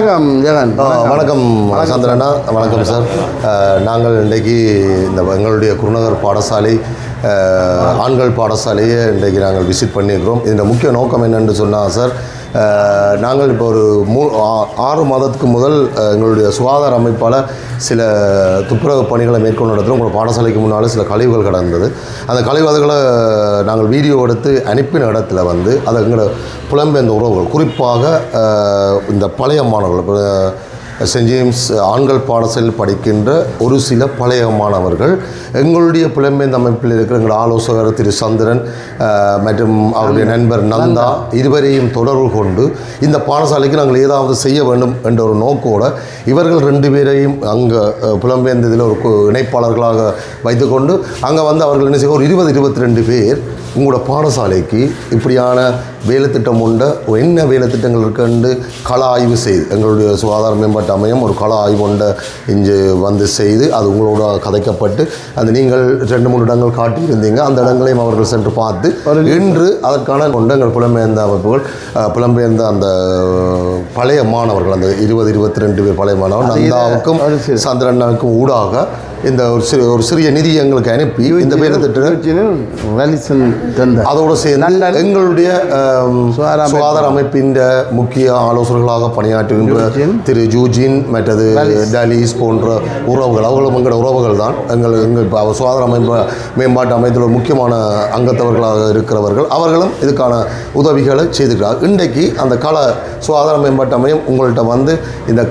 வணக்கம் ஜெகன். வணக்கம் சந்திரனா. வணக்கம் சார். நாங்கள் இன்றைக்கு இந்த எங்களுடைய குருநகர் பாடசாலை ஆண்கள் பாடசாலையை இன்றைக்கு நாங்கள் விசிட் பண்ணியிருக்கிறோம். இதோட முக்கிய நோக்கம் என்னென்னு சொன்னால் சார், நாங்கள் இப்போ ஒரு 6 மாதத்துக்கு முதல் எங்களுடைய சுகாதார அமைப்பால் சில துப்புரவு பணிகளை மேற்கொண்டு நடத்துகிறோம். உங்கள் பாடசாலைக்கு முன்னால் சில கழிவுகள் கிடந்தது. அந்த கழிவுகளை நாங்கள் வீடியோ எடுத்து அனுப்பின இடத்துல வந்து அதை எங்களோட புலம்பெயர்ந்த உறவுகள், குறிப்பாக இந்த பழைய மாணவர்கள், சென்ட் ஜேம்ஸ் ஆண்கள் பாடசாலையில் படிக்கின்ற ஒரு சில பழைய மாணவர்கள் எங்களுடைய புலம்பெயர்ந்த அமைப்பில் இருக்கிற எங்கள் ஆலோசகர் திரு சந்திரன் மற்றும் அவருடைய நண்பர் நந்தா இருவரையும் தொடர்பு கொண்டு இந்த பாடசாலைக்கு நாங்கள் ஏதாவது செய்ய வேண்டும் என்ற ஒரு நோக்கோடு இவர்கள் 2 பேரையும் அங்கே புலம்பெயர்ந்த இதில் ஒரு இணைப்பாளர்களாக வைத்துக்கொண்டு அங்கே வந்து அவர்கள் என்ன செய்ய ஒரு 20-22 பேர் உங்களோட பாடசாலைக்கு இப்படியான வேலை திட்டம் உண்டு, என்ன வேலை திட்டங்கள் இருக்குன்னு கள ஆய்வு செய்து எங்களுடைய சுகாதார மேம்பாட்டு அமையம் ஒரு கள ஆய்வு ஒன்றை இங்கே வந்து செய்து அது உங்களோட கதைக்கப்பட்டு அந்த நீங்கள் 2-3 இடங்கள் காட்டியிருந்தீங்க. அந்த இடங்களையும் அவர்கள் சென்று பார்த்து இன்று அதற்கான கொண்டு எங்கள் புலம்பெயர்ந்த அமைப்புகள், புலம்பெயர்ந்த அந்த பழைய மாணவர்கள், அந்த 20-22 பேர் பழைய மாணவர்கள் நந்தாவுக்கும் சந்திரனுக்கும் ஊடாக இந்த ஒரு சிறிய நிதி எங்களுக்கு அனுப்பி இந்த வேலை திட்டம் அதோடு சேர்ந்து எங்களுடைய சுகாதார அமைப்பின் முக்கிய ஆலோசகர்களாக பணியாற்றுகின்ற திரு ஜூஜின் மற்றது டலிஸ் போன்ற உறவுகள், அவர்களும் எங்களோட உறவுகள் தான். எங்கள் சுகாதார மேம்பாட்டு அமைப்பில் ஒரு முக்கியமான அங்கத்தவர்களாக இருக்கிறவர்கள், அவர்களும் இதுக்கான உதவிகளை செய்திருக்கிறார். இன்றைக்கு அந்த சுகாதார மேம்பாட்டு அமையம் உங்கள்கிட்ட வந்து இந்த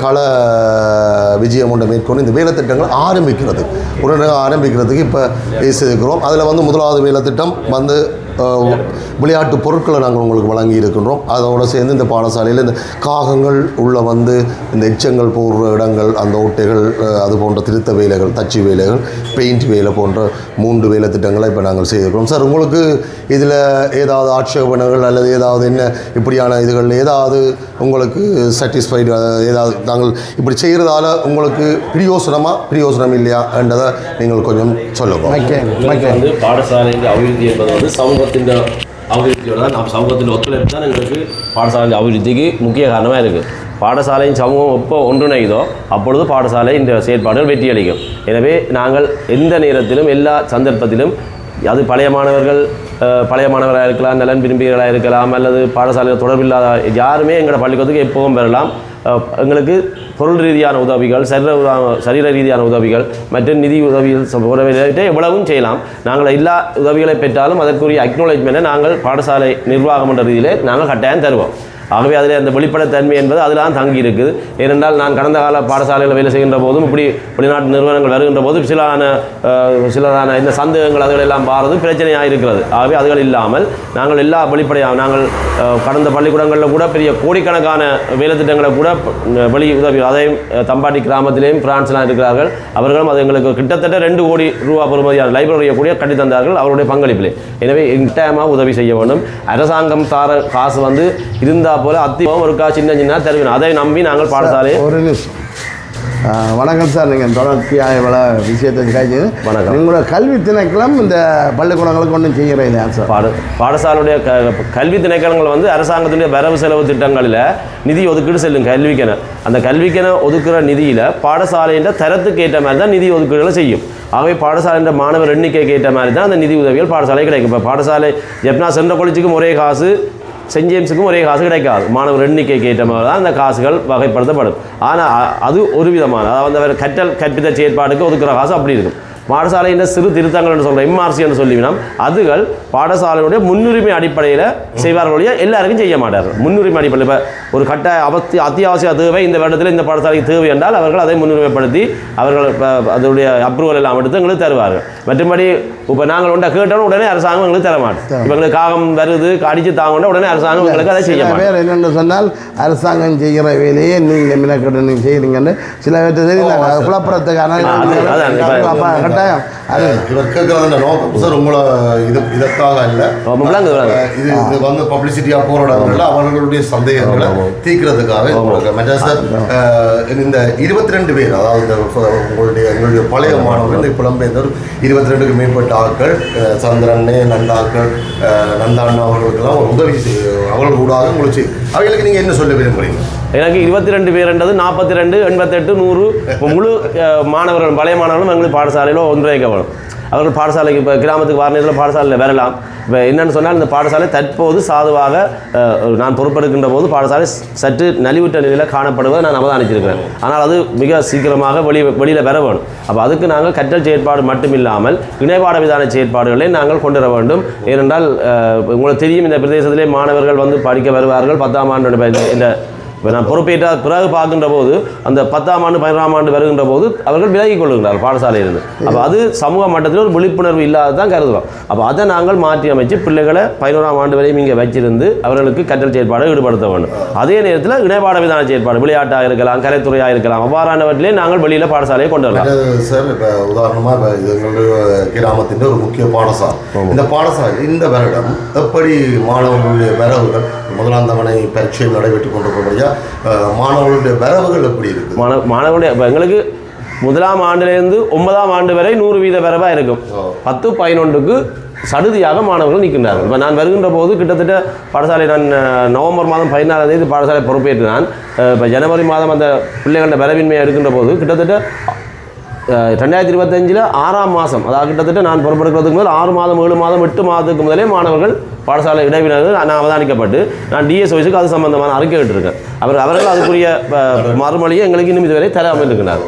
விஜயம் ஒன்றை மேற்கொண்டு இந்த வேலை திட்டங்கள் உடனடியாக ஆரம்பிக்கிறதுக்கு இப்போ பேசியிருக்கிறோம். அதில் வந்து முதலாவது வேலை திட்டம் வந்து விளையாட்டு பொருட்களை நாங்கள் உங்களுக்கு வழங்கி இருக்கின்றோம். அதோடு சேர்ந்து இந்த பாடசாலையில் இந்த காகங்கள் உள்ள வந்து இந்த எச்சங்கள் போடுற இடங்கள், அந்த ஓட்டைகள், அது போன்ற திருத்த வேலைகள், தச்சு வேலைகள், பெயிண்ட் வேலை போன்ற 3 வேலை திட்டங்களை இப்போ நாங்கள் செய்திருக்கிறோம். சார், உங்களுக்கு இதில் ஏதாவது ஆட்சேபனைகள் அல்லது ஏதாவது என்ன இப்படியான இதுகள் ஏதாவது உங்களுக்கு சாட்டிஸ்ஃபைடு, ஏதாவது நாங்கள் இப்படி செய்கிறதால உங்களுக்கு பிரயோசனம் இல்லையா என்றதை நீங்கள் கொஞ்சம் சொல்லுங்கள். பாடசாலையின் அபிவிருத்தி என்பது வந்து சமூகத்தின் அபிவிருத்தியோட தான், நாம் சமூகத்தின் ஒத்துழைப்பு தான் எங்களுக்கு பாடசாலை அபிவிருத்திக்கு முக்கிய காரணமாக இருக்குது. பாடசாலையின் சமூகம் எப்போ ஒன்றிணைதோ அப்பொழுது பாடசாலை இந்த செயற்பாடுகள் வெற்றியளிக்கும். எனவே நாங்கள் எந்த நேரத்திலும் எல்லா சந்தர்ப்பத்திலும் அது பழைய மாணவர்களாக இருக்கலாம், நலன் விரும்பிகளாக இருக்கலாம், அல்லது பாடசாலையில் தொடர்பில்லாத யாருமே எங்களோட பள்ளிக்கூடத்துக்கு எப்போவும் பெறலாம். எங்களுக்கு பொருள் ரீதியான உதவிகள், சரீர ரீதியான உதவிகள் மற்றும் நிதி உதவிகள் எவ்வளவும் செய்யலாம். நாங்கள் எல்லா உதவிகளை பெற்றாலும் அதற்குரிய அக்னாலஜ்மெண்ட்டை நாங்கள் பாடசாலை நிர்வாகம் என்ற ரீதியிலே நாங்கள் கட்டாயம் தருவோம். ஆகவே அதில் அந்த வெளிப்படைத்தன்மை என்பது அதில் தங்கி இருக்குது. ஏனென்றால் நான் கடந்த கால பாடசாலையில் வேலை செய்கின்ற போதும் இப்படி வெளிநாட்டு நிறுவனங்கள் வருகின்ற போது சிலரான இந்த சந்தேகங்கள் அதுகளெல்லாம் பாரது பிரச்சனையாக இருக்கிறது. ஆகவே அதுகள் இல்லாமல் நாங்கள் எல்லா வெளிப்படையாக நாங்கள் கடந்த பள்ளிக்கூடங்களில் கூட பெரிய கோடிக்கணக்கான வேலை திட்டங்களை கூட வெளி உதவி, அதையும் தம்பாட்டி கிராமத்திலேயும் பிரான்ஸ்லாம் இருக்கிறார்கள். அவர்களும் அது எங்களுக்கு கிட்டத்தட்ட 2 கோடி ரூபா பெறுமதியான லைப்ரரியை கூட கட்டி தந்தார்கள் அவருடைய பங்களிப்பிலே. எனவே கட்டாயமாக உதவி செய்ய வேண்டும். அரசாங்கம் தார காசு வந்து இருந்தால் போல அத்தியம் ஒருக்கா சின்ன தருவினோம். அதை நம்பி நாங்கள் பாடசாலையை ஒரு நிமிஷம். வணக்கம் சார், நீங்கள் தொடர்ச்சியாக இவ்வளோ விஷயத்தை காய்ச்சி வணக்கம். உங்களோட கல்வி திணைக்களம் இந்த பள்ளிக்கூடங்களுக்கு ஒன்றும் செய்கிறேன் சார். பாடசாலையுடைய கல்வி திணைக்களங்கள் வந்து அரசாங்கத்துடைய வரவு செலவு திட்டங்களில் நிதி ஒதுக்கீடு செல்லும் கல்விக்கென. அந்த கல்விக்கென ஒதுக்குற நிதியில் பாடசாலையின் தரத்துக்கு ஏற்ற மாதிரி தான் நிதி ஒதுக்கீடுகளை செய்யும். ஆகவே பாடசாலையின் மாணவர் எண்ணிக்கைக்கு ஏற்ற மாதிரி தான் அந்த நிதி உதவிகள் பாடசாலை கிடைக்கும். இப்போ பாடசாலை ஜெப்னா சென்ற காலேஜுக்கும் ஒரே காசு, சென்ட் ஜேம்ஸுக்கும் ஒரே காசு கிடைக்காது. மாணவர் எண்ணிக்கைக்கு ஏற்ற மாதிரி தான் அந்த காசுகள் வகைப்படுத்தப்படும். ஆனால் அது ஒரு விதமான, அதாவது அவர் கற்பித்த செயற்பாடுக்கு ஒதுக்குற காசு அப்படி இருக்கும். பாடசாலையின் சிறு திருத்தங்கள் என்று சொல்கிற எம்ஆர்சி என்று சொல்லிவினோம், அதுகள் பாடசாலையுடைய முன்னுரிமை அடிப்படையில் செய்வார்களுடைய எல்லாருக்கும் செய்ய மாட்டார்கள். முன்னுரிமை அடிப்படையில் இப்போ ஒரு அத்தியாவசிய தேவை இந்த வருடத்தில் இந்த பாடசாலைக்கு தேவை என்றால் அவர்கள் அதை முன்னுரிமைப்படுத்தி அவர்கள் அதனுடைய அப்ரூவல் எல்லாம் எடுத்து எங்களுக்கு தருவார்கள். மற்றபடி இப்போ நாங்கள் ஒன்றை கேட்டோம் உடனே அரசாங்கம் எங்களுக்கு தர மாட்டோம். இப்போ எங்களுக்கு காகம் வருது அடித்து தாங்க உடனே அரசாங்கம் எங்களுக்கு அதை செய்ய மாட்டோம். வேறு என்னென்னு சொன்னால் அரசாங்கம் செய்கிற வேலையே நீங்கள் மினக்கெட்டு நீங்கள் செய்கிறீங்கன்னு சில பேர்த்து தெரியுங்க குழப்பறதுக்கான இவர் கேட்கறது நோக்கம் சார் உங்களை இதற்காக இல்லை, இது வந்து பப்ளிசிட்டியாக போராடுறதுல அவர்களுடைய சந்தேகங்களை தீர்க்கிறதுக்காக. சார், இந்த 22 பேர், அதாவது எங்களுடைய பழைய மாணவர்கள், இந்த புலம்பெயர்ந்தோர் 22க்கு மேற்பட்ட ஆட்கள், சந்திரண்ணே, நந்தாக்கள், நந்தாண்ணா அவர்களுக்கெல்லாம் ஒரு உதவி அவர்கள் கூடாது உங்களுக்கு அவைகளுக்கு நீங்கள் என்ன சொல்ல விரும்புகிறீங்க? எனக்கு 22 பேர்ன்றது 42, 88, 100 முழு மாணவர்கள் பழைய மாணவர்களும் எங்களுக்கு பாடசாலையில் ஒன்றிணைக்கப்படும். அவர்கள் பாடசாலைக்கு இப்போ கிராமத்துக்கு வார நேரத்தில் பாடசாலையில் வரலாம். இப்போ என்னென்னு சொன்னால் இந்த பாடசாலை தற்போது சாதுவாக நான் பொறுப்பெடுக்கின்ற போது பாடசாலை சற்று நலிவுற்ற நிலையில் காணப்படுவதை நான் அவதானிச்சிருக்கிறேன். ஆனால் அது மிக சீக்கிரமாக வெளியில் வர வேணும். அப்போ அதுக்கு நாங்கள் கற்றல் செயற்பாடு மட்டும் இல்லாமல் இணைப்பாட விதான செயற்பாடுகளை நாங்கள் கொண்டு வர வேண்டும். ஏனென்றால் உங்களுக்கு தெரியும், இந்த பிரதேசத்திலே மாணவர்கள் வந்து படிக்க வருவார்கள். 10ஆம் ஆண்டு இந்த இப்போ நான் பொறுப்பேற்ற பிறகு பார்க்கின்ற போது அந்த 10ஆம் ஆண்டு 11ஆம் ஆண்டு வருகின்ற போது அவர்கள் விலகிக் கொள்கின்றார்கள் பாடசாலையிலிருந்து. அப்போ அது சமூக மட்டத்தில் ஒரு விழிப்புணர்வு இல்லாத தான் கருதுவோம். அப்போ அதை நாங்கள் மாற்றி அமைச்சு பிள்ளைகளை 11ஆம் ஆண்டு வரையும் இங்கே வச்சிருந்து அவர்களுக்கு கற்றல் செயற்பாடு ஈடுபடுத்த வேண்டும். அதே நேரத்தில் இணைப்பாட விதான செயற்பாடு, விளையாட்டாக இருக்கலாம், கலைத்துறையாக இருக்கலாம், அவ்வாறானவற்றிலே நாங்கள் வெளியில் பாடசாலையை கொண்டு வரலாம். சார் இப்போ உதாரணமாக இப்போ இது எங்களுடைய கிராமத்தின் ஒரு முக்கிய பாடசாலை. இந்த பாடசாலை இந்த வருடம் எப்படி மாணவர்களுடைய வரவுகள் முதலாம் தவணை பரீட்சை நடைபெற்றுக் கொண்டிருக்கக்கூடிய மாணவர்களுடைய வரவுகள் எப்படி இருக்குது? மாணவர்களுடைய இப்போ எங்களுக்கு முதலாம் ஆண்டிலிருந்து 9ஆம் ஆண்டு வரை 100% வரவாக இருக்கும். 10, 11க்கு சடுதியாக மாணவர்கள் நிற்கின்றார்கள். இப்போ நான் வருகின்ற போது கிட்டத்தட்ட பாடசாலை நான் நவம்பர் மாதம் 14ஆம் தேதி பாடசாலை பொறுப்பேற்றினான். இப்போ ஜனவரி மாதம் அந்த பிள்ளைகளோட வரவின்மையை எடுக்கின்ற போது கிட்டத்தட்ட 2025 6ஆம் மாதம், அதாவது கிட்டத்தட்ட நான் பொறுப்பெடுக்கிறதுக்கு முதல் 6 மாதம் 7 மாதம் 8 மாதத்துக்கு முதலே மாணவர்கள் பாடசாலை இடைவினர்கள் நான் அவதானிக்கப்பட்டு நான் டிஎஸ்ஓஸுக்கு அது சம்பந்தமான அறிக்கை விட்டுருக்கேன். அவர்கள் அதுக்குரிய மறுமொழியை எங்களுக்கு இன்னும் இதுவரை தராமல் இருக்கிறார்.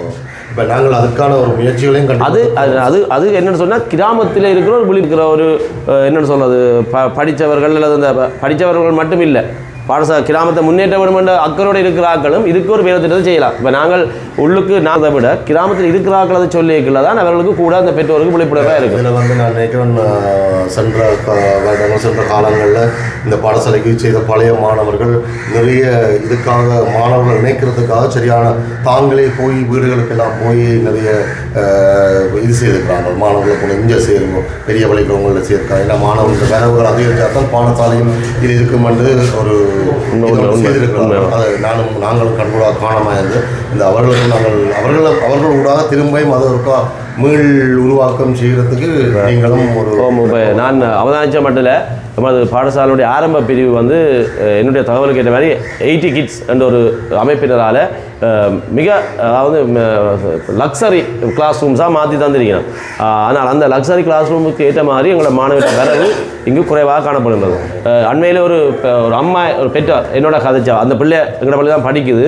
இப்போ நாங்கள் அதுக்கான ஒரு முயற்சிகளையும் அது அது அது என்னென்னு சொன்னால் கிராமத்தில் இருக்கிற ஒரு விழிக்கிற ஒரு என்னென்னு சொல்கிறது படித்தவர்கள் அல்லது அந்த படித்தவர்கள் மட்டும் இல்லை, பாடசாலை கிராமத்தை முன்னேற்ற வேண்டும் என்ற அக்கறையோடு இருக்கிற ஆக்களும் இதுக்கு ஒரு வேலை திட்டத்தை செய்யலாம். இப்போ நாங்கள் உள்ளுக்கு நாங்கள் விட கிராமத்தில் இருக்கிற ஆக்கள் அதை சொல்லிக்கல தான் அவர்களுக்கு கூட அந்த பெற்றோருக்கு விழிப்புணர்வாக இருக்குது. இதில் வந்து நான் நினைக்கிறேன் சென்ற வருடங்கள் சென்ற காலங்களில் இந்த பாடசாலைக்கு செய்த பழைய மாணவர்கள் நிறைய இதுக்காக மாணவர்கள் இணைக்கிறதுக்காக சரியான தாங்களே போய் வீடுகளுக்கெல்லாம் போய் நிறைய இது செய்திருக்கிறாங்க. மாணவர்களை கொண்டு இங்கே சேருவோம், பெரிய பள்ளிக்கூடங்களில் சேர்க்காங்க. ஏன்னா மாணவர்களுடைய வரவுகள் அதிகரித்தால் பாடசாலையும் இது இருக்கும் என்று ஒரு செய்திருக்கிறாங்க. அதை நாங்களும் கண்கூடாக காணாமல் இருந்து இந்த அவர்களுக்கு அவர்கள் ஊடாக திரும்பியும் அதை இருக்கா மீள் உருவாக்கம் செய்கிறதுக்கு நீங்களும் ஒரு நான் அவதானித்த மட்டும் நமது பாடசாலையுடைய ஆரம்ப பிரிவு வந்து என்னுடைய தகவலுக்கு ஏற்ற மாதிரி 80 கிட்ஸ் என்ற ஒரு அமைப்பினரால் மிக அதாவது லக்ஸரி கிளாஸ் ரூம்ஸாக மாற்றி தந்திருக்கணும். ஆனால் அந்த லக்ஸரி கிளாஸ் ரூமுக்கு ஏற்ற மாதிரி எங்களோட மாணவர்கள் வரவு இங்கு குறைவாக காணப்படுகின்றது. அண்மையில் ஒரு அம்மா ஒரு பெற்றார் என்னோட கதைச்சா, அந்த பிள்ளை எங்களோட பள்ளி தான் படிக்குது.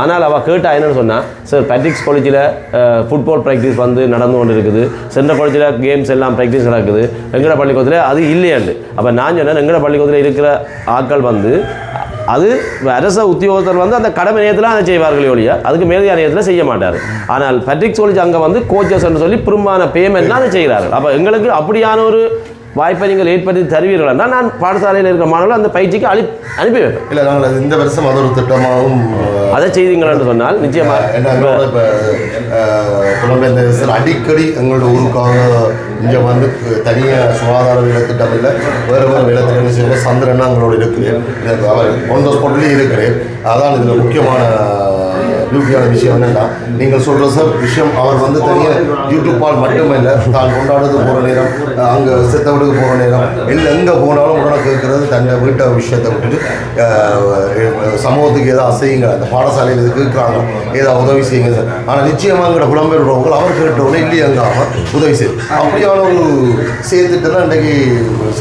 ஆனால் அவள் கேட்டா என்னென்னு சொன்னால், சார் பேட்ரிக்ஸ் காலேஜில் ஃபுட்பால் ப்ராக்டிஸ் வந்து நடந்து கொண்டு இருக்குது, சென்ட்ரல் காலேஜில் கேம்ஸ் எல்லாம் ப்ராக்டிஸ் நடக்குது, எங்களோட பள்ளிக்கூடத்தில் அது இல்லையாண்டு. அப்போ நான் சொன்னேன், எங்களோட பள்ளிக்கூடத்தில் இருக்கிற ஆட்கள் வந்து அது அரச உத்தியோகத்தர் வந்து அந்த கடமை நேரத்தில் அதை செய்வார்களே ஒழிய அதுக்கு மேலதிகார நேரத்தில் செய்ய மாட்டார். ஆனால் பேட்ரிக்ஸ் காலேஜ் அங்கே வந்து கோச்சஸ் என்று சொல்லி பெரும்பாலான பேமெண்ட்லாம் அதை செய்கிறார்கள். அப்போ எங்களுக்கு அப்படியான ஒரு வாய்ப்பை நீங்கள் ஏற்படுத்தி தருவீர்கள் என்றால் நான் பாடசாலையில் இருக்கிற மாணவர்கள் அந்த பயிற்சிக்கு அனுப்பி வைப்பேன். இல்லை, நாங்கள் இந்த வருஷம் அது ஒரு திட்டமாகவும் அதை செய்தீங்கள் என்று சொன்னால் நிச்சயமாக இப்போ புலம்பெயர்ந்த அடிக்கடி எங்களோட ஊருக்காக இங்கே வந்து தனியாக சுகாதார வேலை திட்டம் இல்லை, வேறு வேலை திட்டம் செய்ய சந்திரன்னா எங்களோட இருக்கிறேன், அவர் ஒன் ஸ்பாட்லேயும் இருக்கிறேன். அதான் இதில் முக்கியமான பியூட்டியான விஷயம் என்னென்னா, நீங்கள் சொல்கிற சார் விஷயம் அவர் வந்து தனியாக யூடியூப்பால் மட்டுமில்லை, தான் கொண்டாடுறது போகிற நேரம், அங்கே செத்த வீடுக்கு போகிற நேரம், இல்லை எங்கே போனாலும் உடனே இருக்கிறது தன்னை வீட்டை விஷயத்தை விட்டுட்டு சமூகத்துக்கு ஏதாவது செய்யுங்க, அந்த பாடசாலையில் இது கேட்குறாங்க ஏதாவது உதவி செய்யுங்க சார். ஆனால் நிச்சயமாக எங்களோட புலம்பெயர்றவர்கள் அவர் கேட்டவுடனே இல்லையங்காமல் உதவி செய்யும். அப்படியான ஒரு சேர்த்துட்டு தான் இன்றைக்கு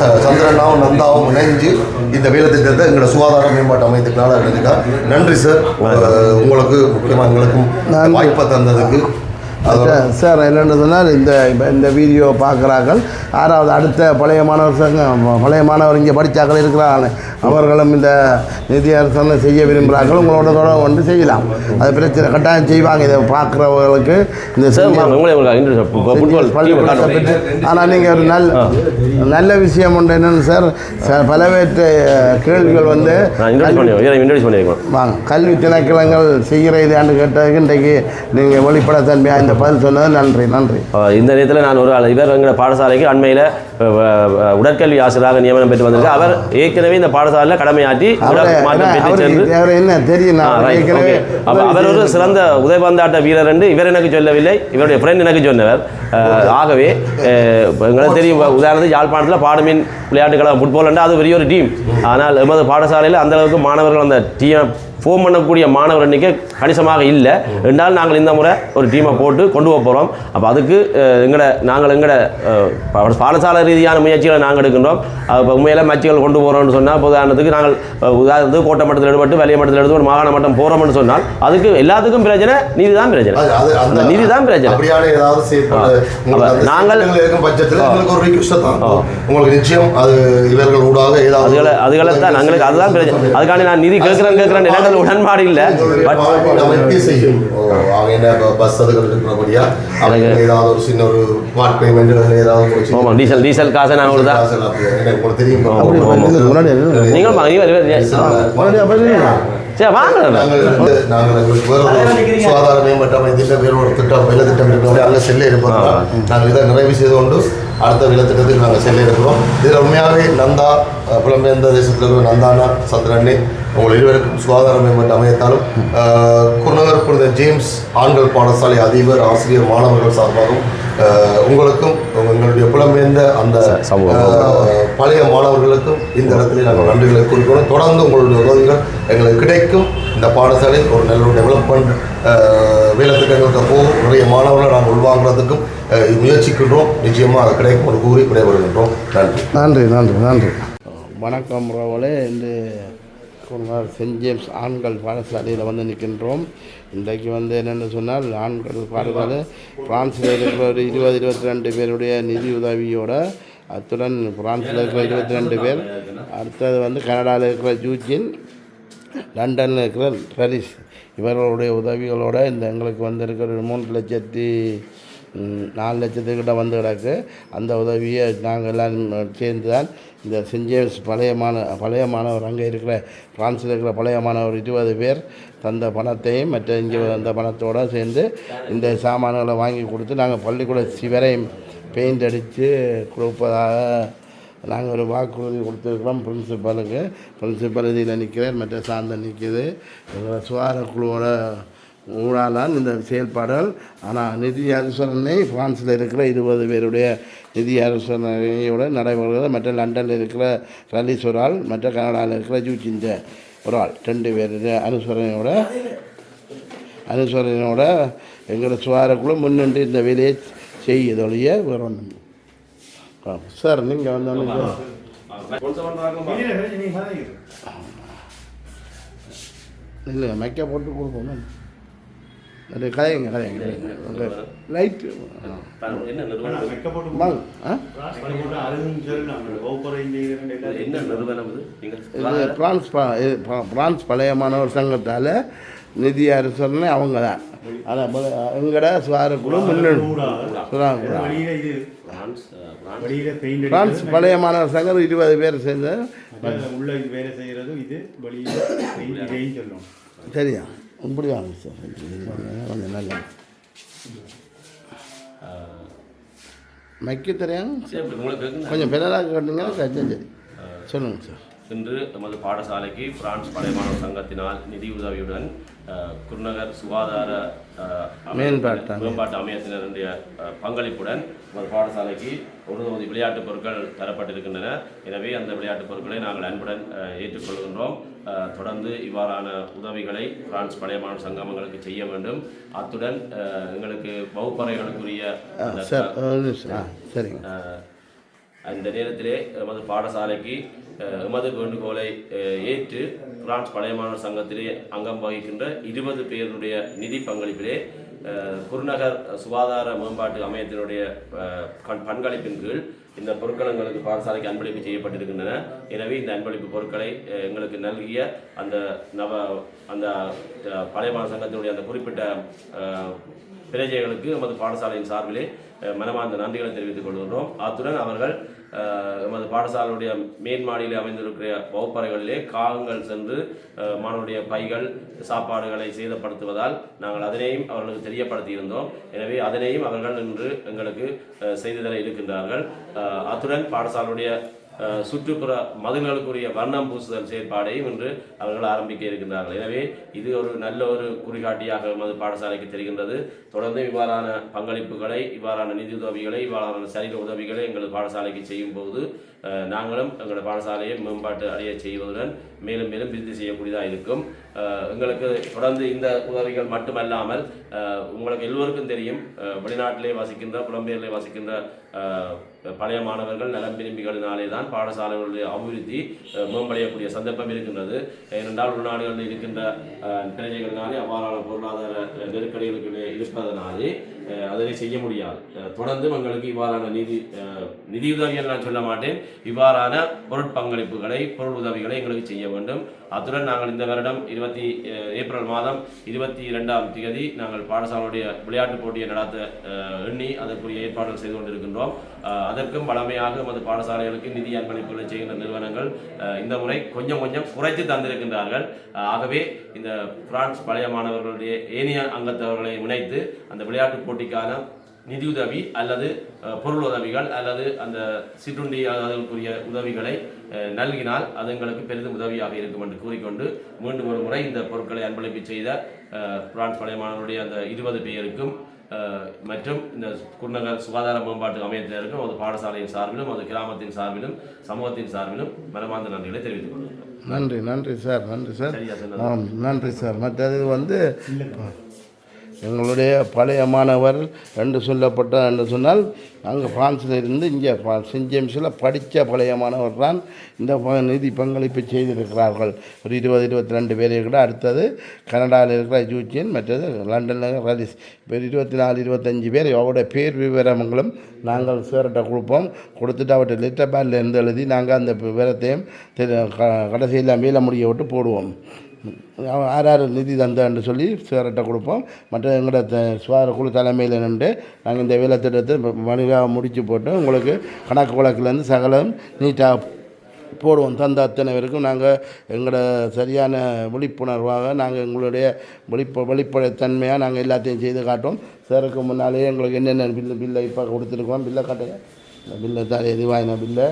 சந்திரனாவும் நந்தாவும் இணைஞ்சு இந்த வேலை திட்டத்தை எங்களோட சுகாதார மேம்பாட்டு அமைத்துக்களால் இருந்துக்கா. நன்றி சார், உங்களுக்கு முக்கியமாக எங்களுக்கும் வாய்ப்பை தந்ததுக்கு. சார் என்னென்னு சொன்னால் இந்த வீடியோ பார்க்குறார்கள் யாராவது அடுத்த பழைய மாணவர் இங்கே படித்தாக்கள் இருக்கிறாங்க, அவர்களும் இந்த நிதி அரசாங்க செய்ய விரும்புகிறார்கள், உங்களோட தொடர்பு கொண்டு செய்யலாம். அது பிரச்சனை கட்டாயம் செய்வாங்க. இதை பார்க்குறவர்களுக்கு இந்த பள்ளிக்கூடத்தை பற்றி. ஆனால் நீங்கள் ஒரு நல்ல விஷயம் உண்டு என்னென்னு சார், பலவேற்ற கேள்விகள் வந்து வாங்க கல்வி திணைக்களங்கள் செய்கிற இதாண்டு கேட்டதுக்கு இன்றைக்கு நீங்கள் வெளிப்படைத்தன்மையாக இந்த பதில் சொன்னது நன்றி. இந்த நேரத்தில் நான் ஒரு இவர் எங்கள் பாடசாலைக்கு அண்மையில் உடற்கல்வி ஆசிரியராக நியமனம் பெற்று வந்திருக்கு. அவர் ஏற்கனவே இந்த பாடசாலையில் கடமையாற்றி என்ன தெரியும், அவர் ஒரு சிறந்த உதைபந்தாட்ட வீரர் என்று இவர் எனக்கு சொல்லவில்லை, இவருடைய ஃப்ரெண்ட் எனக்கு சொன்னவர். ஆகவே எங்களுக்கு தெரியும், உதாரணத்துக்கு யாழ்ப்பாணத்தில் பாடுமீன் விளையாட்டு கழகம் ஃபுட்பால் என்றால் அது பெரிய ஒரு டீம். ஆனால் எமது பாடசாலையில் அந்தளவுக்கு மாணவர்கள் அந்த டீமை ஃபோன் பண்ணக்கூடிய மாணவர் எண்ணிக்கை கணிசமாக இல்லை என்றால் நாங்கள் இந்த முறை ஒரு டீமை போட்டு கொண்டு போக போகிறோம். அப்போ அதுக்கு எங்களோட பாடசாலை ரீதியான முயற்சிகளை நாங்கள் எடுக்கின்றோம். இப்போ உண்மையில் மேட்சுகள் கொண்டு போகிறோம்னு சொன்னால் உதாரணத்துக்கு நாங்கள் கோட்டை மட்டத்தில் எடுபட்டு வெளிய மட்டத்தில் எடுத்து ஒரு மாகாண மட்டம் போகிறோம்னு சொன்னால் அதுக்கு எல்லாத்துக்கும் பிரச்சனை நிதி தான் பிரச்சனை. அந்த நிதி தான் பிரச்சனை. நாங்கள் உங்களுக்கு நிச்சயம் அது இவர்கள் ஊடாக அதுகளை தான் நாங்களுக்கு அதுதான் பிரச்சனை. அதுக்காண்டி நான் நிதி கேட்கிறேன் இடங்கள் உடன்பாடு இல்லை. செய்யும் பஸ் அதுகள் இருக்கிறபடியா ஏதாவது ஒரு சின்ன ஒரு ஸ்மார்ட் பேமெண்ட் ஏதாவது டீசல் காசை நான் உங்களுக்கு தெரியும். நீங்கள் சரி வாங்க. நாங்கள் சுகாதார மேம்பட்ட அமைதியில் வேறு ஒரு திட்டம் வெள்ள திட்டம் இருக்கிறோம். அங்கே செல்ல இருப்போம். நாங்கள் இதை நிறைவு செய்து கொண்டு அடுத்த வெள்ள திட்டத்துக்கு நாங்கள் செல்ல இருக்கிறோம். இதில் உண்மையாகவே நந்தா புலம்பெயர்ந்த தேசத்தில் இருக்கிற நந்தானா சந்திரண்ணே உங்கள் இருவருக்கும் சுகாதார மேம்பட்ட அமையத்தாலும் குருநகர் புனித ஜேம்ஸ் ஆண்கள் பாடசாலை அதிபர் ஆசிரியர் மாணவர்கள் சார்பாகவும் உங்களுக்கும் எங்களுடைய புலம்பெயர்ந்த அந்த பழைய மாணவர்களுக்கும் இந்த இடத்துல நாங்கள் நன்றிகளை குறிக்கணும். தொடர்ந்து உங்களுடைய உதவிகள் எங்களுக்கு கிடைக்கும். இந்த பாடசாலை ஒரு நல்ல டெவலப்மெண்ட் வேலை திட்டங்களுக்கு போகும். நிறைய மாணவர்களை நாங்கள் உள்வாங்கிறதுக்கும் முயற்சிக்கின்றோம். நிச்சயமாக அது கிடைக்கும் ஒரு கூறி விடைபெறுகின்றோம். நன்றி நன்றி நன்றி நன்றி. வணக்கம் உறவுகளே. இந்த சென்ட் ஜேம்ஸ் ஆண்கள் பாடசாலையில் வந்து நிற்கின்றோம். இன்றைக்கு வந்து என்னென்னு சொன்னால் ஆண்கள் பாடசாலை பிரான்ஸில் இருக்கிற ஒரு 22 பேருடைய நிதி உதவியோட, அத்துடன் பிரான்ஸில் இருக்கிற 22 பேர், அடுத்தது வந்து கனடாவில் இருக்கிற ஜூஜின், லண்டனில் இருக்கிற பாரிஸ், இவர்களுடைய உதவிகளோடு இந்த எங்களுக்கு வந்து இருக்கிற 3,04,00,000 லட்சத்துக்கிட்ட வந்து கிடக்கு. அந்த உதவியை நாங்கள் எல்லாம் சேர்ந்து தான் இந்த சென்ட் ஜேம்ஸ் பழைய மாணவர் அங்கே இருக்கிற பிரான்ஸில் இருக்கிற பழைய மாணவர் 20 பேர் தந்த பணத்தையும் மற்ற இங்கே வந்த பணத்தோடு சேர்ந்து இந்த சாமான்களை வாங்கி கொடுத்து நாங்கள் பள்ளிக்கூட சிவரையும் பெயிண்ட் அடித்து கொடுப்பதாக நாங்கள் ஒரு வாக்குறுதி கொடுத்துருக்குறோம் பிரின்சிபலுக்கு. பிரின்சிபல் இதில் நிற்கிறார், மற்ற சார்ந்த நிற்கிது. எங்களை சுகாதார குழுவோட ஊழாலான் இந்த செயல்பாடுகள். ஆனால் நிதி அரசனை பிரான்ஸில் இருக்கிற 20 பேருடைய நிதி அரசனையோடு நடைபெறுகிறது. மற்ற லண்டனில் இருக்கிற ரலீஸ் ஒரு ஆள், மற்ற கனடாவில் இருக்கிற ஜூச்சிந்த ஒரு ஆள், 2 பேருடைய அனுசரணையோட எங்களோட சுகாதாரக்குழு முன்னின்று இந்த வேலையை செய்யதொழிய வேறு ஒன்று. சார் நீங்கள் வந்து இல்லை மைக்கா போட்டு கொடுப்போம். கதைங்க உங்கள் லைட்டு இது பிரான்ஸ் பழைய மாணவர் சங்கத்தால் நிதி அரசனை அவங்க தான். ஆனால் எங்கட சுகாதாரக்குழு பிரான்ஸ் பழைய மாணவர் சங்கம் 20 பேர் சேர்ந்து உள்ள வேலை செய்கிறது. இது வெளியில் சரியா இப்படி வாங்க சார். கொஞ்சம் நல்லா மைக்கு தெரியாங்க, கொஞ்சம் பெரியதாக கேட்டீங்கன்னா சரி சொல்லுங்கள் சார். இன்று நமது பாடசாலைக்கு பிரான்ஸ் பழைய மாணவர் சங்கத்தினால் நிதி உதவியுடன் குருநகர் சுகாதார மேம்பாட்டு அமையத்தினருடைய பங்களிப்புடன் நமது பாடசாலைக்கு ஒரு விளையாட்டுப் பொருட்கள் தரப்பட்டிருக்கின்றன. எனவே அந்த விளையாட்டுப் பொருட்களை நாங்கள் அன்புடன் ஏற்றுக்கொள்கின்றோம். தொடர்ந்து இவ்வாறான உதவிகளை பிரான்ஸ் பழைய மாணவர் சங்கம் எங்களுக்கு செய்ய வேண்டும். அத்துடன் எங்களுக்கு வகுப்பறைகளுக்குரிய அந்த நேரத்திலே எமது பாடசாலைக்கு எமது வேண்டுகோளை ஏற்று பிரான்ஸ் பழைய மாணவர் சங்கத்திலே அங்கம் வகிக்கின்ற 20 பேருடைய நிதி பங்களிப்பிலே குருநகர் சுகாதார மேம்பாட்டு அமையத்தினுடைய பங்களிப்பின் கீழ் இந்த பொருட்கள் எங்களுக்கு பாடசாலைக்கு அன்பளிப்பு செய்யப்பட்டிருக்கின்றன. எனவே இந்த அன்பளிப்பு பொருட்களை எங்களுக்கு நல்கிய அந்த பழைய மாணவர் சங்கத்தினுடைய அந்த குறிப்பிட்ட பிரஜைகளுக்கு எமது பாடசாலையின் சார்பிலே மனமார்ந்த நன்றிகளை தெரிவித்துக் கொள்கின்றோம். அத்துடன் அவர்கள் எமது பாடசாலையுடைய மேன்மாடியில் அமைந்திருக்கிற வகுப்பறைகளிலே காகங்கள் சென்று மாணவருடைய பைகள் சாப்பாடுகளை சேதப்படுத்துவதால் நாங்கள் அதனையும் அவர்களுக்கு தெரியப்படுத்தியிருந்தோம். எனவே அதனையும் அவர்கள் இன்று எங்களுக்கு செய்து தர இருக்கின்றார்கள். அத்துடன் பாடசாலையுடைய சுற்றுப்புற மதில்களுக்குரிய வர்ணம் பூசுதல் செயற்பாடையும் இன்று அவர்கள் ஆரம்பிக்க இருக்கின்றார்கள். எனவே இது ஒரு நல்ல ஒரு குறிகாட்டியாக எமது பாடசாலைக்கு தெரிகின்றது. தொடர்ந்து இவ்வாறான பங்களிப்புகளை, இவ்வாறான நிதி உதவிகளை, இவ்வாறான சரீர உதவிகளை எங்கள் பாடசாலைக்கு செய்யும் போது நாங்களும் எங்கள் பாடசாலையை மேம்பாட்டு அடைய செய்வதுடன் மேலும் மேலும் விருத்தி செய்யக்கூடியதாக இருக்கும். எங்களுக்கு தொடர்ந்து இந்த உதவிகள் மட்டுமல்லாமல் உங்களுக்கு எல்லோருக்கும் தெரியும், வெளிநாட்டிலே வசிக்கின்ற புலம்பெயர்லே வசிக்கின்ற பழைய மாணவர்கள் நலம் விரும்பிகளினாலே தான் பாடசாலைகளுடைய அபிவிருத்தி மேம்படையக்கூடிய சந்தர்ப்பம் இருக்கின்றது. ஏனென்றால் உள்நாடுகளில் இருக்கின்ற பிரஜைகளினாலே அவ்வாறான பொருளாதார நெருக்கடிகளுக்கு இருப்பதனாலே அதனை செய்ய முடியாது. தொடர்ந்து எங்களுக்கு இவ்வாறான நிதியுதவிகள் நான் சொல்ல மாட்டேன், இவ்வாறான பொருட்பங்களிப்புகளை பொருள் உதவிகளை எங்களுக்கு செய்ய வேண்டும். அத்துடன் நாங்கள் இந்த வருடம் ஏப்ரல் மாதம் 22ஆம் தேதி நாங்கள் பாடசாலையுடைய விளையாட்டுப் போட்டியை நடத்த எண்ணி அதற்குரிய ஏற்பாடுகள் செய்து கொண்டிருக்கின்றோம். அதற்கும் வளமையாக நமது பாடசாலைகளுக்கு நிதி அர்ப்பணிப்புகளை செய்கின்ற நிறுவனங்கள் இந்த முறை கொஞ்சம் கொஞ்சம் குறைத்து தந்திருக்கின்றார்கள். ஆகவே இந்த பிரான்ஸ் பழைய மாணவர்களுடைய ஏனைய அங்கத்தவர்களை இணைத்து அந்த விளையாட்டுப் போட்டிக்கான நிதியுதவி அல்லது பொருள் உதவிகள் அல்லது அந்த சிற்றுண்டி அதற்குரிய உதவிகளை நல்கினால் அது எங்களுக்கு பெரிதும் உதவியாக இருக்கும் என்று கூறிக்கொண்டு மீண்டும் ஒரு முறை இந்த பொருட்களை அன்பளிப்பு செய்த பிரான்ஸ் பழைய மாணவர்களுடைய அந்த 20 பேருக்கும் மற்றும் இந்த குருநகர் சுகாதார மேம்பாட்டு அமையத்தினருக்கும் அது பாடசாலையின் சார்பிலும் அது கிராமத்தின் சார்பிலும் சமூகத்தின் சார்பிலும் மனமார்ந்த நன்றிகளை தெரிவித்துக் கொள்கிறேன். நன்றி சார். நன்றி சார். மற்றது எங்களுடைய பழைய மாணவர் என்று சொன்னால் அங்கே பிரான்ஸில் இருந்து இங்கே சென்ட் ஜேம்ஸில் படித்த பழைய மாணவர் தான் இந்த நிதி பங்களிப்பு செய்திருக்கிறார்கள். ஒரு 20-22 பேர் இருக்கிற. அடுத்தது கனடாவில் இருக்கிற ஜூச்சியன், மற்றது லண்டனில் ரலிஸ். இப்போ 24-25 பேர். அவருடைய பேர் விவரங்களும் நாங்கள் சேரட்ட கொடுத்துட்டு அவர்கிட்ட லெட்டர் பேடில் இருந்து எழுதி நாங்கள் அந்த விவரத்தையும் கடைசியில் மேல முடிய விட்டு போடுவோம். யார் நிதி தந்தான்னு சொல்லி சேரட்ட கொடுப்போம். மற்ற எங்களோட சுகாதார குழு தலைமையில் நின்று நாங்கள் இந்த வேலை திட்டத்தை மனிதாக முடித்து போட்டு உங்களுக்கு கணக்கு வழக்கிலேருந்து சகலம் நீட்டாக போடுவோம். தந்த அத்தனை பேருக்கும் நாங்கள் எங்களோட சரியான விழிப்புணர்வாக நாங்கள் எங்களுடைய வெளிப்படைத்தன்மையாக நாங்கள் எல்லாத்தையும் செய்து காட்டுவோம். சேருக்கு முன்னாலேயே எங்களுக்கு என்னென்ன பில்லை இப்போ கொடுத்துருக்கோம். பில்லை காட்டுங்க. இந்த பில்லை தான் எது வாங்கின பில்லை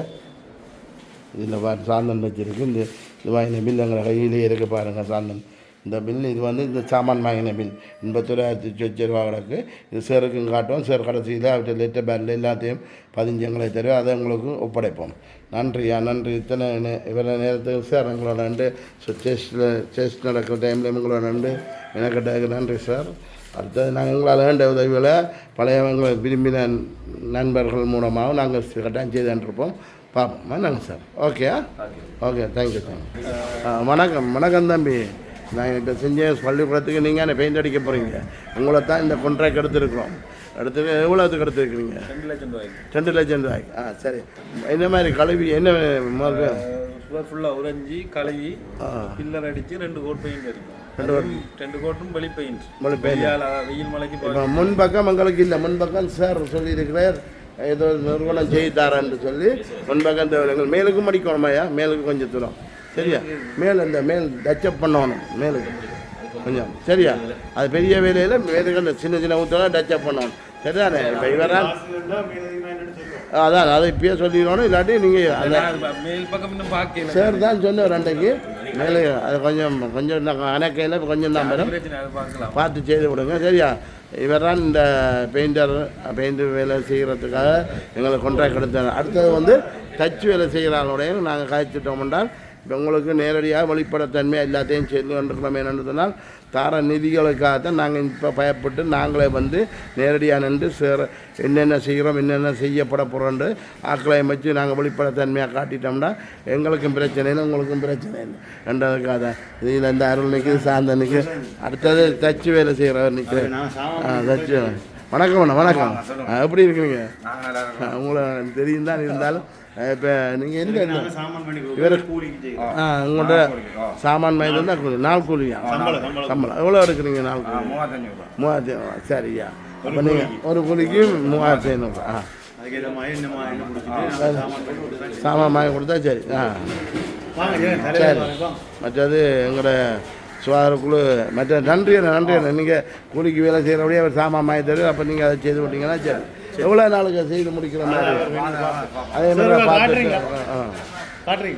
இதில் சாந்தன் வச்சுருக்கு. இந்த வாங்கின பில் எங்களை கையிலேயே இருக்க பாருங்கள் சாந்தன். இந்த பில் இது இந்த சாமான் வாங்கின பில் 81,000 ரூபா கிடக்கு. இது சேருக்கும் காட்டுவோம். சேர் கடைசியில் அவர்கிட்ட லெட்டர் பேடில் எல்லாத்தையும் 15 எங்களை தருவோம். அதை உங்களுக்கு ஒப்படைப்போம். நன்றி. இத்தனை இவர நேரத்துக்கு சார் எங்களோட நண்டு டெஸ்ட் நடக்கிற டைமில் எங்களோட நண்டு எனக்கு நன்றி சார். அடுத்தது நாங்கள் எங்களால் வேண்ட உதவிகளை பழையவங்களை விரும்பின நண்பர்கள் மூலமாக நாங்கள் கட்டாயம் செய்துருப்போம். பார்ப்போம். நாங்கள் சார். Okay thank you. வணக்கம் தம்பி. நாங்கள் இப்போ செஞ்ச பள்ளிக்கூடத்துக்கு நீங்கள் என்ன பெயிண்ட் அடிக்க போகிறீங்க. உங்களை தான் இந்த கான்ட்ராக்ட் எடுத்துருக்குறோம். எவ்வளோத்துக்கு எடுத்துருக்குறீங்க? 2 லட்சம் ரூபாய்க்கு. சரி. என்ன மாதிரி கழுவி என்ன ஃபுல்லாக உறைஞ்சி கழுவி பில்லர் அடித்து 2 கோட் பெயிண்ட் இருக்கும். 2 கோட்டும் வெளி பெயிண்ட். வெயில் மலைக்கு இப்போ முன்பக்கம் எங்களுக்கு இல்லை. முன்பக்கம் சார் சொல்லியிருக்கிறார் ஏதோ நிறுவனம் செய்தாரான்னு சொல்லி முன்பக்கம் எங்கள் மேலுக்கும் அடிக்கணுமாயா. மேலுக்கு கொஞ்சம் தூரம் சரியா. மேல் டச்சப் பண்ணணும். மேலுக்கு கொஞ்சம் சரியா. அது பெரிய வேலையில் மேலுக்கு சின்ன ஊற்றலாம் டச்சப் பண்ணணும். சரிதானே. இப்போ இவரால் அதான் அதை இப்பயே சொல்லிடணும். இல்லாட்டி நீங்கள் சார் தான் சொன்னேன் அன்றைக்கு மேலே அது கொஞ்சம் அணைக்கையில் கொஞ்சம் தான் மேடம் பார்த்து செய்து விடுங்க. சரியா. இவர் தான் இந்த பெயிண்ட் வேலை செய்கிறதுக்காக எங்களுக்கு கான்ட்ராக்ட் எடுத்தாங்க. அடுத்தது டச் வேலை செய்கிறாங்களோடையும் நாங்கள் காய்ச்சிட்டோம் என்றால் இப்போ உங்களுக்கு நேரடியாக வெளிப்படைத்தன்மை எல்லாத்தையும் செய்து கொண்டிருக்கிறோம். என்னென்னு சொன்னால் தர நிதிகளுக்காகத்தான் நாங்கள் இப்போ பயப்பட்டு நாங்களே நேரடியாக நின்று என்னென்ன செய்கிறோம் என்னென்ன செய்யப்பட போகிறோன்று ஆக்களை வச்சு நாங்கள் வெளிப்படைத்தன்மையாக காட்டிட்டோம்னா எங்களுக்கும் பிரச்சனை இல்லை உங்களுக்கும் பிரச்சனை இல்லை என்றதுக்காக தான். இதில் இந்த அருள் நிற்குது சார்ந்த நிற்குது. அடுத்தது தச்சு வேலை செய்கிறவர் நிற்கிறேன். தச்சு வணக்கம். எப்படி இருக்கிறீங்க? உங்களை தெரியும் தான். இருந்தாலும் இப்போ நீங்கள் எந்த இவர் உங்கள்கிட்ட சாமான் வாங்கி தான் நாள் கூலியா? சம்பளம் எவ்வளோ எடுக்கிறீங்க? நாள் கூலி 3500. சரியா. அப்போ நீங்கள் ஒரு கூலிக்கு 3500. சாமான் வாங்கி கொடுத்தா சரி. சரி. மற்றது எங்களோட சுகாதாரக்குழு மற்ற நன்றி நீங்கள் கூலிக்கு வேலை செய்கிறபடியே அவர் சாமான் வாங்கி தருவார். அப்போ நீங்கள் அதை செய்து விட்டீங்கன்னா சரி. எவ்வளோ நாளுக்கு செய்து முடிக்கிற மாதிரி அதே மாதிரி பார்த்துறீங்க.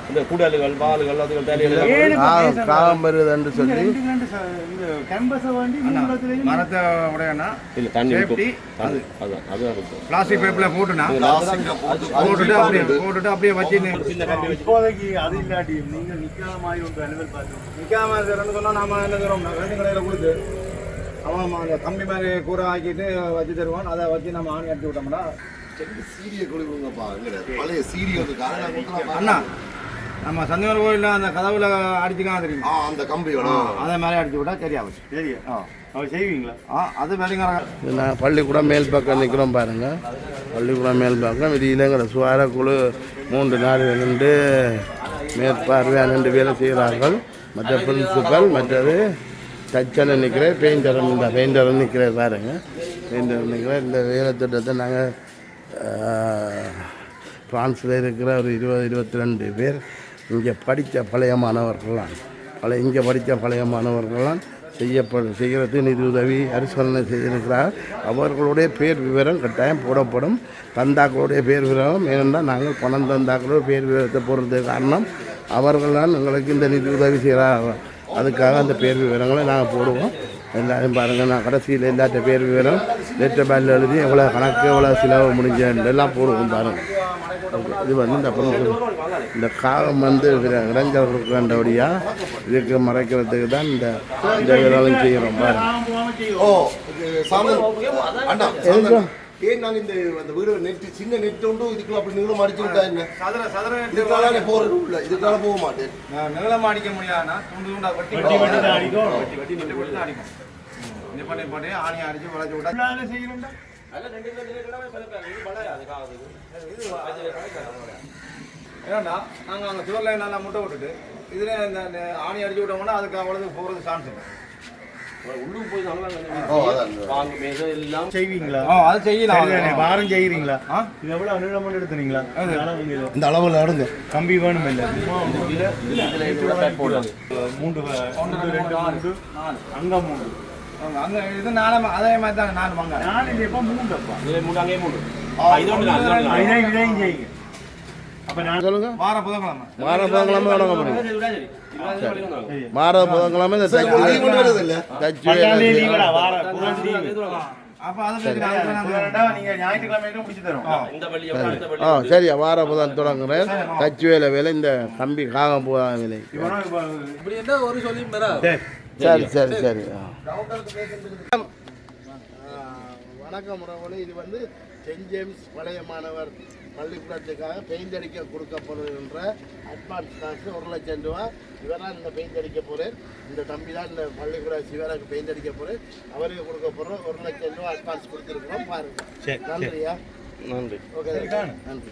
இந்த குடல்கள் பால்கள் அதுகள் தலைகள் காகம் வருது என்று சொல்லி மரத்தை உடையனா இல்லை தண்ணி சேஃப்டி அது அதான் அதுதான் இருக்கும் பிளாஸ்டிக் பேப்பர்ல போட்டுனா போட்டுட்டு அப்படியே வச்சு இப்போதைக்கு அது இல்லாட்டி நீங்க நிக்காத மாதிரி ஒன்று அனுபவம் பார்த்தோம் நிக்காம இருக்கிறன்னு சொன்னா நாம என்ன செய்றோம் ரேஷன் கடையில கொடுத்து அவன் அந்த கம்பி மாதிரி கூரை ஆக்கிட்டு வச்சு தருவான் அதை வச்சு நம்ம ஆணி அடிச்சு விட்டோம்னா சீரிய கொடுங்கப்பா பழைய சீரிய அண்ணா நம்ம சந்தேகம் கோயிலில் அந்த கதவுல அடிச்சுக்காம தெரியுமா அந்த கம்பியோட அதே மாதிரி அடிச்சு விட்டா சரியா போச்சு சரியா அவர் செய்வீங்களா அது வேலைங்கிறாங்க நான் பள்ளிக்கூடம் மேல் பக்கம் நிற்கிறோம் பாருங்கள். பள்ளிக்கூடம் மேல் பக்கம் இது இளைஞர சுகார குழு 3 நாள் நின்று மேற்பார்வையாக 2 வேலை செய்கிறார்கள். மற்ற பிரின்சிபல் மற்றது தச்சனை நிற்கிறேன், பெயிண்டரும் இந்த பெயிண்டரும் நிற்கிறேன் பாருங்க. பெயிண்டர் நிற்கிறேன். இந்த வேலை திட்டத்தை நாங்கள் ஃப்ரான்ஸில் இருக்கிற ஒரு 20-22 பேர் இங்கே படித்த பழைய மாணவர்களாம் இங்கே படித்த பழைய மாணவர்களாம் செய்கிறது நிதி உதவி அரிசோதனை செய்திருக்கிறார். அவர்களுடைய பேர் விவரம் கட்டாயம் போடப்படும். தந்தாக்களுடைய பேர் விவரம் ஏனென்றால் நாங்கள் பணம் தந்தாக்களோட பேர் விவரத்தை போடுறதுக்கு காரணம் அவர்கள்தான் எங்களுக்கு இந்த நிதி உதவி செய்கிறார்கள். அதுக்காக அந்த பேர் விவரங்களை நாங்கள் போடுவோம். எல்லாரும் பாருங்கள், நான் கடைசியில் எல்லாத்த பேர் விவரம் லெட்டர் பேடில் எழுதி எவ்வளோ கணக்கு எவ்வளோ செலவு முடிஞ்ச எல்லாம் போடுவோம் பாருங்கள். இது இந்த இந்த காகம் இளைஞர்களுக்கு கண்டபடியாக இதுக்கு மறைக்கிறதுக்கு தான் இந்த வேலையும் செய்கிறோம் பாருங்கள். ஏன் நாங்கள் இந்த வீடு நெட்டு சின்ன நெட்டு உண்டு இதுக்குள்ள அப்படி நீளம் அடிச்சு விட்டா என்ன இதுக்கால போறது உள்ள இதுக்கால போக மாட்டேன். நீளம் அடிக்க முடியாதுன்னா துண்டு துண்டா வெட்டி அடிக்கும். இந்த பண்ணி ஆணி அடிச்சு வளைச்சு விட்டா செய்யணும்டா. ஏன்னா நாங்கள் அங்கே சுவர்ல நல்லா முட்டை விட்டுட்டு இதுல இந்த ஆணி அடிச்சு விட்டோம்னா அதுக்கு அவ்வளவு போகிறது சான்ஸ் இல்லை. உள்ளுக்கு போய் எல்லாம் செய்வீங்களா? அது செய்யலாம். வாரம் செய்யறீங்களா? இது எவ்வளவு நீளம் எடுத்துறீங்களா? இந்த அளவில் அடுங்க கம்பி வேணும் இல்லை 3 அங்க 3 அங்க இது 4 அதே மாதிரி தான் 4 வாங்க 4 இல்லையப்பா 3 அப்பா 3 அங்கே 3 இது ஒன்று இதையும் செய்யுங்க. அப்ப நான் சொல்லுங்க. வார புதன்கிழமை தொடங்க முடியும். மாற புதன்கிழமை இந்த சரியா வார புதன் தொடங்குறேன். தச்சு வேலை இந்த கம்பி காகம் போகாத வேலை. சரி சரி. வணக்கம் உறவுகளே, இது சென்ட் ஜேம்ஸ் பழைய மாணவர் பள்ளிக்கூடத்துக்காக பெயிண்ட் அடிக்க கொடுக்கப்படுகின்ற அட்வான்ஸ் காசு 1 லட்சம் ரூபா. இவரால் இந்த பெயிண்ட் அடிக்க போகிறேன். இந்த தம்பி தான் இந்த பள்ளிக்கூட சிவராக்கு பெயிண்ட் அடிக்க போகிறேன். அவருக்கு கொடுக்க போகிறோம். 1 லட்சம் ரூபா அட்வான்ஸ் கொடுத்துருக்குறோம் பாருங்கள். நன்றியா? நன்றி. ஓகே, நன்றி.